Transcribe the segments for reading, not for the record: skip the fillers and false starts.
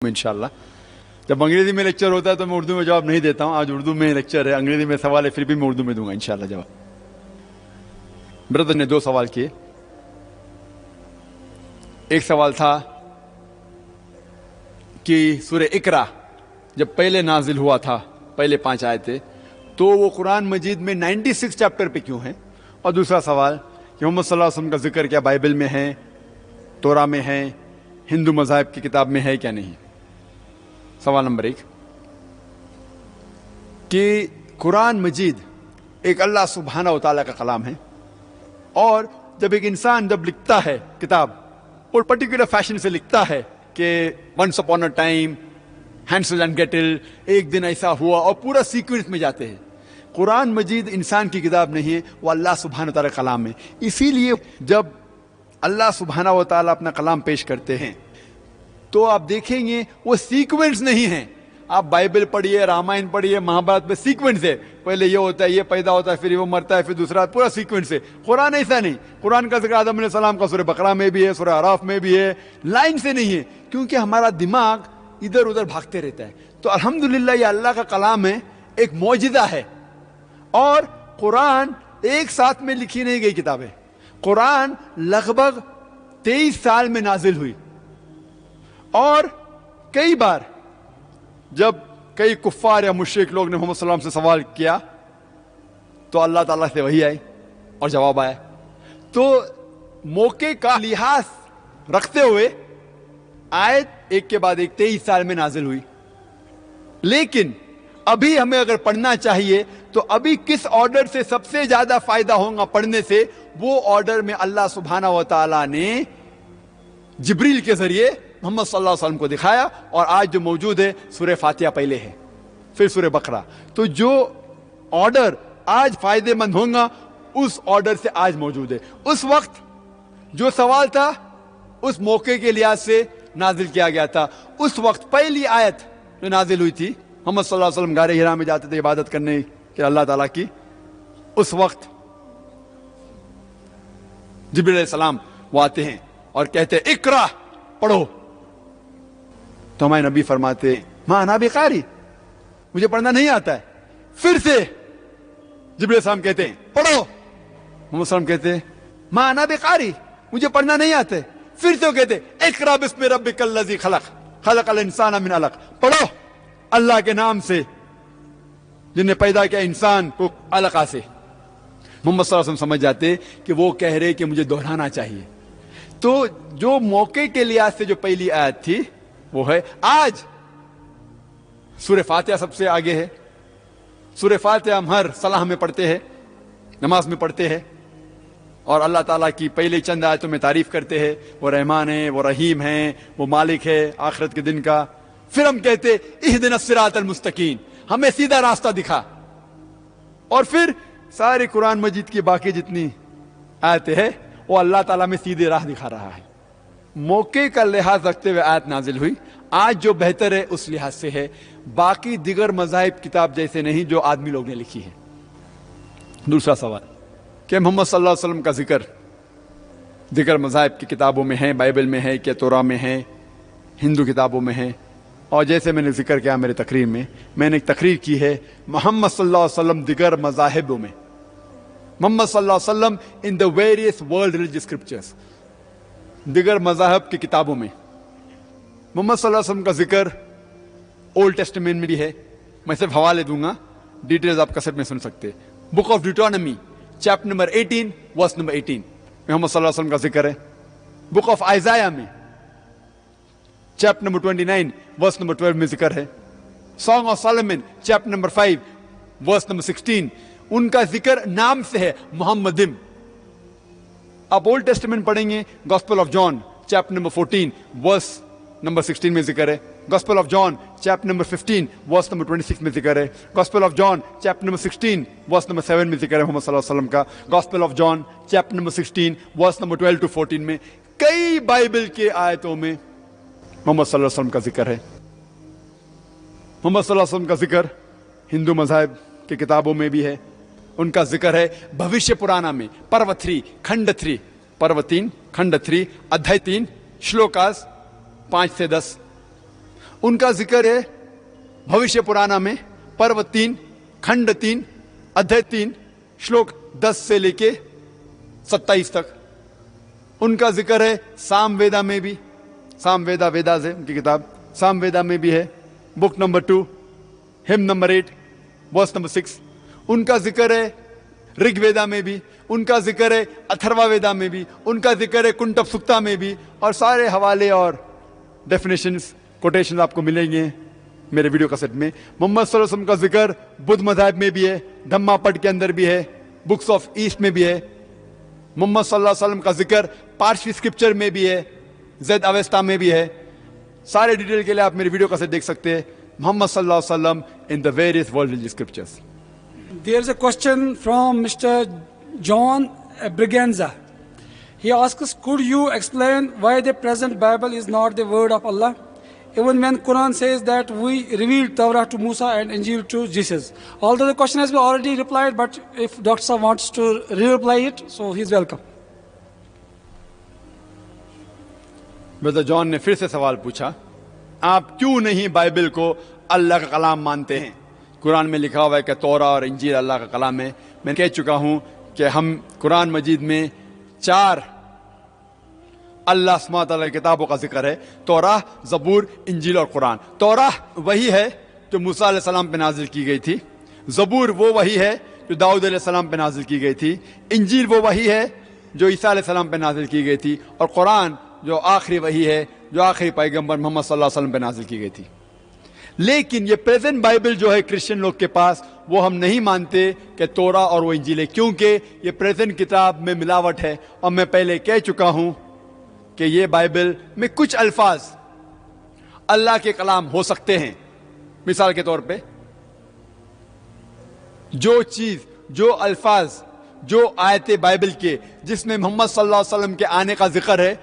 इंशाल्लाह। जब अंग्रेजी में लेक्चर होता है तो मैं उर्दू में जवाब नहीं देता हूँ। आज उर्दू में लेक्चर है, अंग्रेजी में सवाल है, फिर भी मैं उर्दू में दूंगा इंशाल्लाह जवाब। ब्रदर ने दो सवाल किए। एक सवाल था कि सूरह इकरा जब पहले नाजिल हुआ था, पहले 5 आयतें, तो वो कुरान मजीद में 96 चैप्टर पे क्यों है। और दूसरा सवाल कि मोहम्मद सल्लल्लाहु अलैहि वसल्लम का जिक्र क्या बाइबल में है, तोरा में है, हिंदू मज़ाहिब की किताब में है क्या नहीं। सवाल नंबर 1 कि कुरान मजीद एक अल्लाह सुब्हाना व तआला का कलाम है, और जब एक इंसान जब लिखता है किताब और पर्टिकुलर फैशन से लिखता है कि once upon a time, Hansel and Gretel, एक दिन ऐसा हुआ, और पूरा सीक्वेंस में जाते हैं। कुरान मजीद इंसान की किताब नहीं है, वो अल्लाह सुब्हाना व तआला का कलाम है। इसीलिए जब अल्लाह सुब्हाना व तआला अपना कलाम पेश करते हैं तो आप देखेंगे वो सीक्वेंस नहीं है। आप बाइबल पढ़िए, रामायण पढ़िए, महाभारत में सीक्वेंस है, पहले ये होता है, ये पैदा होता है, फिर वो मरता है, फिर दूसरा, पूरा सीक्वेंस है। कुरान ऐसा नहीं। कुरान का जिक्र आदम अलैहिस्सलाम का सूरह बकरा में भी है, सूरह आराफ में भी है, लाइन से नहीं है, क्योंकि हमारा दिमाग इधर उधर भागते रहता है। तो अल्हम्दुलिल्लाह ये अल्लाह का कलाम है, एक मौजिज़ा है। और कुरान एक साथ में लिखी नहीं गई किताब है। कुरान लगभग 23 साल में नाजिल हुई, और कई बार जब कई कुफ्फार या मुशरिक लोग ने मोहम्मद सल्लल्लाहु अलैहि वसल्लम से सवाल किया तो अल्लाह ताला से वही आई और जवाब आया। तो मौके का लिहाज रखते हुए आयत एक के बाद एक 23 साल में नाजिल हुई। लेकिन अभी हमें अगर पढ़ना चाहिए तो अभी किस ऑर्डर से सबसे ज्यादा फायदा होगा पढ़ने से, वो ऑर्डर में अल्लाह सुब्हाना व तआला ने जिब्रील के जरिए मोहम्मद सल्लल्लाहु अलैहि वसल्लम को दिखाया। और आज जो मौजूद है सूरह फातिहा पहले है, फिर सूरह बकरा। तो जो ऑर्डर आज फायदेमंद होगा उस ऑर्डर से आज मौजूद है। उस वक्त जो सवाल था उस मौके के लिहाज से नाजिल किया गया था। उस वक्त पहली आयत जो नाजिल हुई थी, मोहम्मद सल्लल्लाहु अलैहि वसल्लम गारे हिरा में जाते थे इबादत करने के अल्लाह ताला की, उस वक्त जिब्रील अलैहिस्सलाम वो आते हैं और कहते हैं इकरा, पढ़ो। तो हमारे नबी फरमाते मां अना बिकारी, मुझे पढ़ना नहीं आता है। फिर से जिब्रील अलैहिस्सलाम कहते हैं पढ़ो। मोहम्मद सल्लम कहते हैं मां अना बिकारी, मुझे पढ़ना नहीं आता है। फिर से वो कहते इकरा बिस्मि रब्बिकल लज़ी खलक, खलकल इंसान मिन अलक, पढ़ो अल्लाह के नाम से जिन्हें पैदा किया इंसान को अलका से। मोहम्मद सल्लल्लाहु अलैहि वसल्लम समझ जाते कि वो कह रहे कि मुझे दोहराना चाहिए। तो जो मौके के लिहाज से जो पहली आयत थी वो है। आज सूरह फातिहा सबसे आगे है। सूरह फातिहा हम हर सलाह में पढ़ते हैं, नमाज में पढ़ते हैं, और अल्लाह ताला की पहले चंद आयतों में तारीफ करते हैं। वो रहमान है, वो रहीम है, वो मालिक है आखिरत के दिन का। फिर हम कहते इहदिनस सिरातल मुस्तकीम, हमें सीधा रास्ता दिखा। और फिर सारे कुरान मजीद की बाकी जितनी आयतें हैं वो अल्लाह ताला में सीधे राह दिखा रहा है। मौके का लिहाज रखते हुए आयत नाजिल हुई। आज जो बेहतर है उस लिहाज से है, बाकी दिगर मज़ाहिब किताब जैसे नहीं जो आदमी लोग ने लिखी है। दूसरा सवाल कि मोहम्मद सल्लल्लाहु अलैहि वसल्लम का जिक्र दिगर मज़ाहिब की किताबों में है, बाइबल में है, क्या तोरा में है, हिंदू किताबों में है। और जैसे मैंने जिक्र किया मेरे तकरीर में, मैंने एक तकरीर की है मोहम्मद सल्लल्लाहु अलैहि वसल्लम दिगर मज़ाहिबों में, मोहम्मद सल्लल्लाहु अलैहि वसल्लम in the various world religious scriptures, दिगर मज़ाहब की किताबों में मोहम्मद सल्लल्लाहु अलैहि वसल्लम का जिक्र ओल्ड टेस्टामेंट में भी है। मैं सिर्फ हवाले दूंगा, डिटेल्स आप कैसेट में सुन सकते हैं। Book of Deuteronomy chapter number 18 verse number 18 Muhammad सल्लल्लाहु अलैहि वसल्लम का जिक्र है। बुक ऑफ आइज़ाया में चैप्टर नंबर 29 वर्स नंबर 12 में जिक्र है। Song of Solomon chapter number 5 verse number 16 उनका जिक्र नाम से है मोहम्मदिम। आप ओल्ड टेस्टामेंट पढ़ेंगे, gospel of John chapter number 14 verse number 16 में जिक्र है। Gospel of John chapter number 15 verse number 26 में जिक्र है। Gospel of John chapter number 16 verse number 7 में जिक्र है मोहम्मद सल्लल्लाहु अलैहि वसल्लम का। Gospel of John chapter number 16 verse number 12 to 14 में कई बाइबल के आयतों में मोहम्मद सल्लल्लाहु अलैहि वसल्लम का जिक्र है। मोहम्मद सल्लल्लाहु अलैहि वसल्लम का जिक्र हिंदू मज़ाहिब की किताबों में भी है। उनका जिक्र है भविष्य पुराना में, पर्व 3 खंड 3, पर्व 3 खंड 3 अध्याय 3 श्लोकास 5 से 10। ان کا ذکر ہے بھوشیہ پرانا میں پرو 3 کھنڈ 3 ادھیائے 3 شلوک 10 سے لے کے 27 تک. ان کا ذکر ہے سام ویدا میں بھی, سام ویدا ویداز ہے ان کی کتاب, سام ویدا میں بھی ہے, بک نمبر 2 ہم نمبر 8 ورس نمبر 6. ان کا ذکر ہے رگ ویدا میں بھی, ان کا ذکر ہے اتھروا ویدا میں بھی, ان کا ذکر ہے کنٹب سکتا میں بھی, اور سارے حوالے اور ڈیفینیشنز کوٹیشنز آپ کو ملیں گے میرے ویڈیو کیسٹ میں. محمد صلی اللہ علیہ وسلم کا ذکر بدھ مذہب میں بھی ہے, دھما پٹ کے اندر بھی ہے, بکس آف ایسٹ میں بھی ہے. محمد صلی اللہ علیہ وسلم کا ذکر پارسی اسکرپچر میں بھی ہے, زید اویستا میں بھی ہے. سارے ڈیٹیل کے لیے آپ میری ویڈیو کیسٹ دیکھ سکتے ہیں, محمد صلی اللہ علیہ وسلم in the various world religious scriptures. There is a question from Mr. John Briganza. He asks, could you explain why the present Bible is not the word of Allah? Even when Quran says that we revealed Torah to Musa and Injil to Jesus. Although the question has been already replied, but if Dr. Sahab wants to re-reply it, so he is welcome. Brother John نے پھر سے سوال پوچھا, آپ کیوں نہیں Bible کو اللہ کا کلام مانتے ہیں؟ قرآن میں لکھا ہوا ہے کہ تورا اور انجیل اللہ کا کلام ہے. میں کہہ چکا ہوں کہ ہم قرآن مجید میں 4 اللہ سبحانہ تعالیٰ کی کتابوں کا ذکر ہے, تورا, زبور, انجیل اور قرآن. تورا وہی ہے جو موسیٰ علیہ السلام پہ نازل کی گئی تھی, زبور وہ وہی ہے جو داؤد علیہ السلام پہ نازل کی گئی تھی, انجیل وہ وہی ہے جو عیسیٰ علیہ السلام پہ نازل کی گئی تھی, اور قرآن جو آخری وہی ہے جو آخری پیغمبر محمد صلی اللہ علیہ وسلم پہ نازل کی گئی تھی. لیکن یہ پریزنٹ بائبل جو ہے کرسچن لوگ کے پاس, وہ ہم نہیں مانتے کہ تورا اور وہ انجیل ہے, کیونکہ یہ پریزنٹ کتاب میں ملاوٹ ہے. اور میں پہلے کہہ چکا ہوں کہ یہ بائبل میں کچھ الفاظ اللہ کے کلام ہو سکتے ہیں. مثال کے طور پہ جو چیز, جو الفاظ, جو آیت بائبل کے جس میں محمد صلی اللہ علیہ وسلم کے آنے کا ذکر ہے,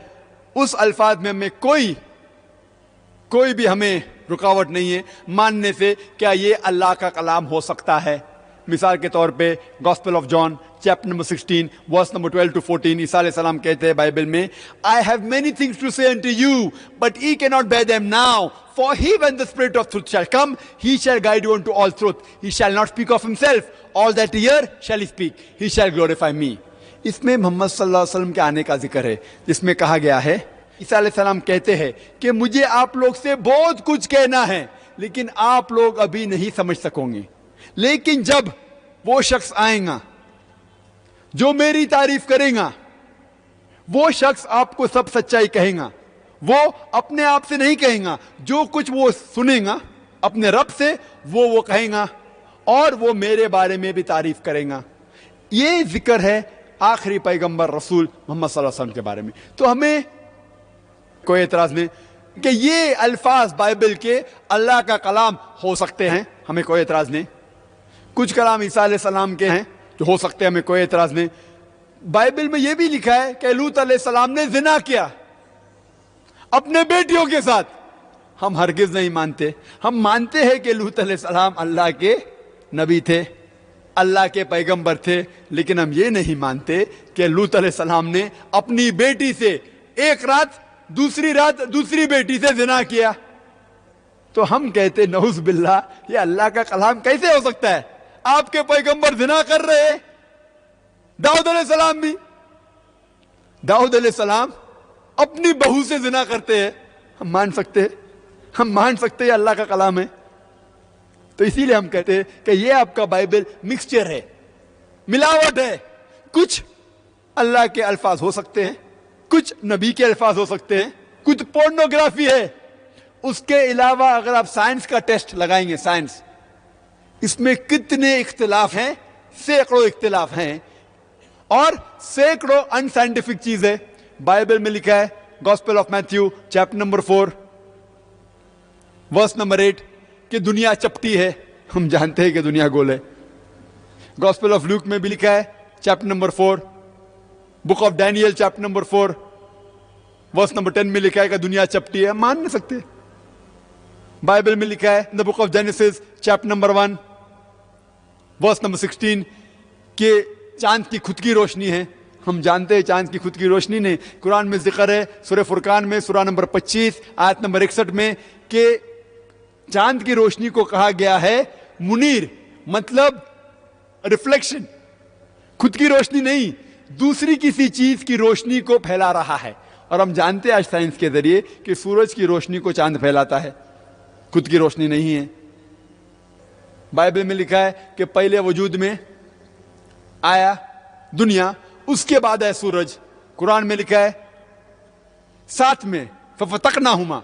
اس الفاظ میں ہمیں کوئی بھی ہمیں رکاوٹ نہیں ہے ماننے سے کیا یہ اللہ کا کلام ہو سکتا ہے. مثال کے طور پہ gospel of John chapter number 16 verse number 12 to 14, عیسیٰ علیہ السلام کہتے ہیں بائبل میں, I have many things to say unto you, but ye cannot bear them now. For he, when the Spirit of truth shall come, he shall guide you unto all truth. He shall not speak of himself. All that he hear shall he speak. He shall glorify me. اس میں محمد صلی اللہ علیہ وسلم کے آنے کا ذکر ہے, جس میں کہا گیا ہے, عیسیٰ علیہ السلام کہتے ہیں کہ مجھے آپ لوگ سے بہت کچھ کہنا ہے, لیکن آپ لوگ ابھی نہیں سمجھ سکو گے. لیکن جب وہ شخص آئے گا جو میری تعریف کرے گا, وہ شخص آپ کو سب سچائی کہے گا. وہ اپنے آپ سے نہیں کہے گا, جو کچھ وہ سنے گا اپنے رب سے وہ کہے گا, اور وہ میرے بارے میں بھی تعریف کرے گا. یہ ذکر ہے آخری پیغمبر رسول محمد صلی اللہ علیہ وسلم کے بارے میں. تو ہمیں کوئی اعتراض نہیں کہ یہ الفاظ بائبل کے اللہ کا کلام ہو سکتے ہیں, ہمیں کوئی اعتراض نہیں. کچھ کلام عیسیٰ علیہ السلام کے ہیں جو ہو سکتے ہیں, ہمیں کوئی اعتراض نہیں. بائبل میں یہ بھی لکھا ہے کہ لوط علیہ السلام نے زنا کیا اپنے بیٹیوں کے ساتھ. ہم ہرگز نہیں مانتے. ہم مانتے ہیں کہ لوط علیہ السلام اللہ کے نبی تھے, اللہ کے پیغمبر تھے, لیکن ہم یہ نہیں مانتے کہ لوط علیہ السلام نے اپنی بیٹی سے ایک رات دوسری بیٹی سے زنا کیا. تو ہم کہتے نعوذ باللہ, یہ اللہ کا کلام کیسے ہو سکتا ہے؟ آپ کے پیغمبر زنا کر رہے ہیں, داؤد علیہ السلام بھی. داؤد علیہ السلام اپنی بہو سے زنا کرتے ہیں. ہم مان سکتے ہیں اللہ کا کلام ہے. تو اسی لیے ہم کہتے ہیں کہ یہ آپ کا بائبل مکسچر ہے, ملاوٹ ہے. کچھ اللہ کے الفاظ ہو سکتے ہیں, کچھ نبی کے الفاظ ہو سکتے ہیں, کچھ پورنوگرافی ہے. اس کے علاوہ اگر آپ سائنس کا ٹیسٹ لگائیں گے, سائنس, اس میں کتنے اختلاف ہیں, سینکڑوں اختلاف ہیں, اور سینکڑوں ان سائنٹیفک چیزیں. بائبل میں لکھا ہے gospel of Matthew chapter number 4 verse number 8 کہ دنیا چپٹی ہے. ہم جانتے ہیں کہ دنیا گول ہے. گاسپل آف لوک میں بھی لکھا ہے chapter number 4, book of Daniel chapter number 4 verse number 10 میں لکھا ہے کہ دنیا چپٹی ہے. ہم مان نہیں سکتے. بائبل میں لکھا ہے in the book of Genesis chapter number 1 verse number 16 کہ چاند کی خود کی روشنی ہے. ہم جانتے ہیں چاند کی خود کی روشنی نہیں. قرآن میں ذکر ہے سورہ فرقان میں سورہ نمبر 25 آیت نمبر 61 میں کہ चांद की रोशनी को कहा गया है मुनीर, मतलब रिफ्लेक्शन, खुद की रोशनी नहीं, दूसरी किसी चीज की रोशनी को फैला रहा है। और हम जानते हैं आज साइंस के जरिए कि सूरज की रोशनी को चांद फैलाता है, खुद की रोशनी नहीं है। बाइबल में लिखा है कि पहले वजूद में आया दुनिया, उसके बाद है सूरज। कुरान में लिखा है साथ में फफतकनाहुमा,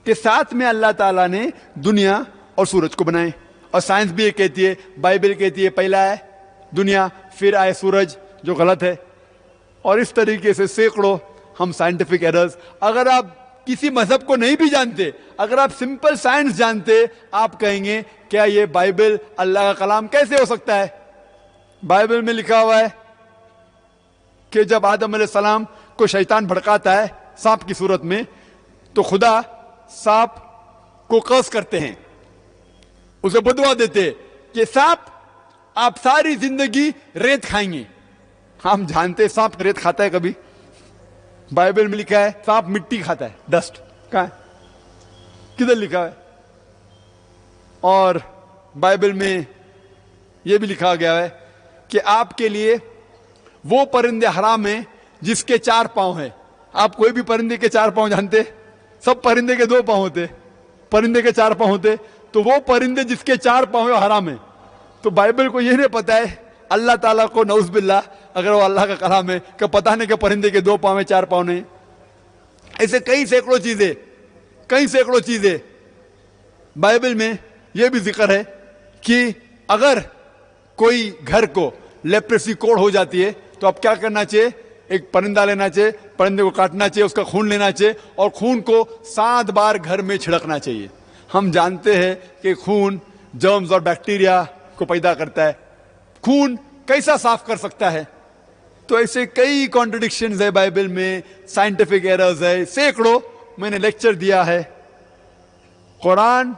कि साथ में अल्लाह ताला ने दुनिया और सूरज को बनाए। और साइंस भी ये कहती है, बाइबल कहती है पहला है दुनिया फिर आए सूरज, जो गलत है। और इस तरीके से सैकड़ों हम साइंटिफिक एरर्स, अगर आप किसी मजहब को नहीं भी जानते, अगर आप सिंपल साइंस जानते, आप कहेंगे क्या ये बाइबल अल्लाह का कलाम कैसे हो सकता है? बाइबल में लिखा हुआ है कि जब आदम अलैहिस्सलाम को शैतान भड़काता है सांप की सूरत में, तो खुदा सांप को कर्स करते हैं, उसे बदुआ देते कि सांप आप सारी जिंदगी रेत खाएंगे। हम जानते सांप रेत खाता है कभी? बाइबल में लिखा है सांप मिट्टी खाता है, डस्ट। कहां है? किधर लिखा है? और बाइबल में यह भी लिखा गया है कि आपके लिए वो परिंदे हराम हैं जिसके 4 पांव हैं। आप कोई भी परिंदे के 4 पांव जानते? सब परिंदे के 2 पांव होते, परिंदे के 4 पांव होते, तो वो परिंदे जिसके 4 पांव है हराम है। तो बाइबल को ये नहीं पता है, अल्लाह ताला को नऊज़ बिल्लाह, अगर वो अल्लाह का कलाम है, कि पता नहीं कि परिंदे के 2 पांव है 4 पांव नहीं। ऐसे कई सैकड़ों चीजें बाइबल में यह भी जिक्र है कि अगर कोई घर को लेप्रेसी कोड़ हो जाती है तो अब क्या करना चाहिए? एक परिंदा लेना चाहिए, परिंदे को काटना चाहिए, उसका खून लेना चाहिए और खून को 7 बार घर में छिड़कना चाहिए। हम जानते हैं कि खून जर्म्स और बैक्टीरिया को पैदा करता है, खून कैसा साफ कर सकता है? तो ऐसे कई कॉन्ट्रडिक्शंस है बाइबल में, साइंटिफिक एरर्स है, सैकड़ों मैंने लेक्चर दिया है। Quran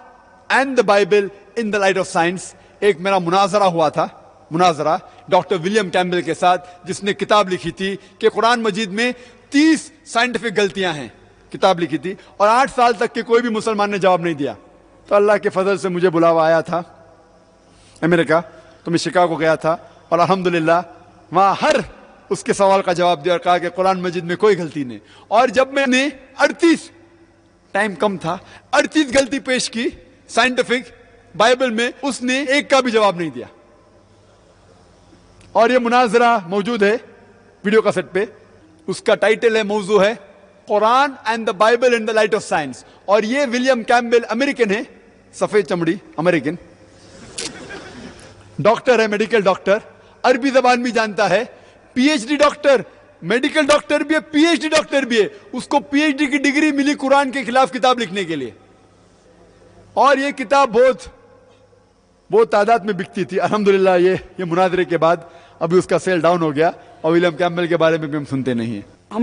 and the Bible in the light of science, एक मेरा मुनाजरा हुआ था, मुनाजरा डॉक्टर विलियम कैम्बल के साथ, जिसने किताब लिखी थी कि कुरान मजीद में 30 साइंटिफिक गलतियां हैं, किताब लिखी थी। और 8 साल तक के कोई भी मुसलमान ने जवाब नहीं दिया। तो अल्लाह के फजल से मुझे बुलावा आया था अमेरिका, तो मैं शिकागो गया था और अल्हम्दुलिल्लाह वहां हर उसके सवाल का जवाब दिया और कहा कि कुरान मजीद में कोई गलती नहीं। और जब मैंने 38, टाइम कम था, 38 गलती पेश की साइंटिफिक बाइबल में, उसने एक का भी जवाब नहीं दिया। और ये मुनाजरा मौजूद है वीडियो कैसेट पे, उसका टाइटल है, मौजू है Quran and the Bible in the light of science. और ये विलियम कैम्बल अमेरिकन है, सफेद चमड़ी, अमेरिकन डॉक्टर है, मेडिकल डॉक्टर, अरबी जबान भी जानता है, पीएचडी डॉक्टर, मेडिकल डॉक्टर भी है, पीएचडी डॉक्टर भी है। उसको पीएचडी की डिग्री मिली कुरान के खिलाफ किताब लिखने के लिए। और ये किताब बहुत तादाद में बिकती थी। अल्हम्दुलिल्लाह ये मुनाजरे के बाद अभी उसका सेल डाउन हो गया और विलियम कैम्बल के बारे में भी हम सुनते नहीं हैं।